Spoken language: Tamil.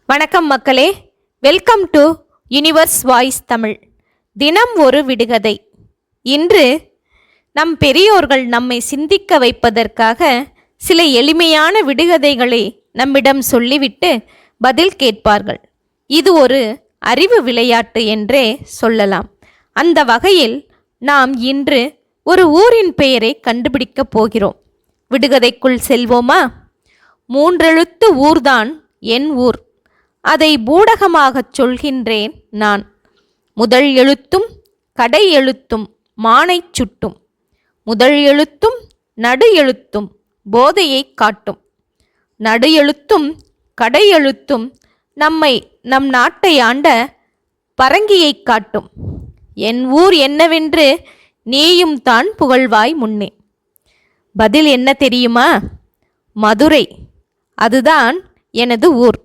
வணக்கம் மக்களே, welcome to universe voice Tamil. தினம் ஒரு விடுகதை. இன்று நம் பெரியோர்கள் நம்மை சிந்திக்க வைப்பதற்காக சில எளிமையான விடுகதைகளை நம்மிடம் சொல்லிவிட்டு பதில் கேட்பார்கள். இது ஒரு அறிவு விளையாட்டு என்றே சொல்லலாம். அந்த வகையில் நாம் இன்று ஒரு ஊரின் பெயரை கண்டுபிடிக்கப் போகிறோம். விடுகதைக்குள் செல்வோமா? 3 எழுத்து ஊர்தான் என் ஊர். அதை பூடகமாகச் சொல்கின்றேன் நான். முதல் எழுத்தும் கடை எழுத்தும் மானைச் சுட்டும். முதல் எழுத்தும் நடு எழுத்தும் போதையை காட்டும். நடு எழுத்தும் கடை எழுத்தும் நம் நாட்டை ஆண்ட பரங்கியை காட்டும். என் ஊர் என்னவென்று நீயும் தான் புகழ்வாய் முன்னே. பதில் என்ன தெரியுமா? மதுரை. அதுதான் எனது ஊர்.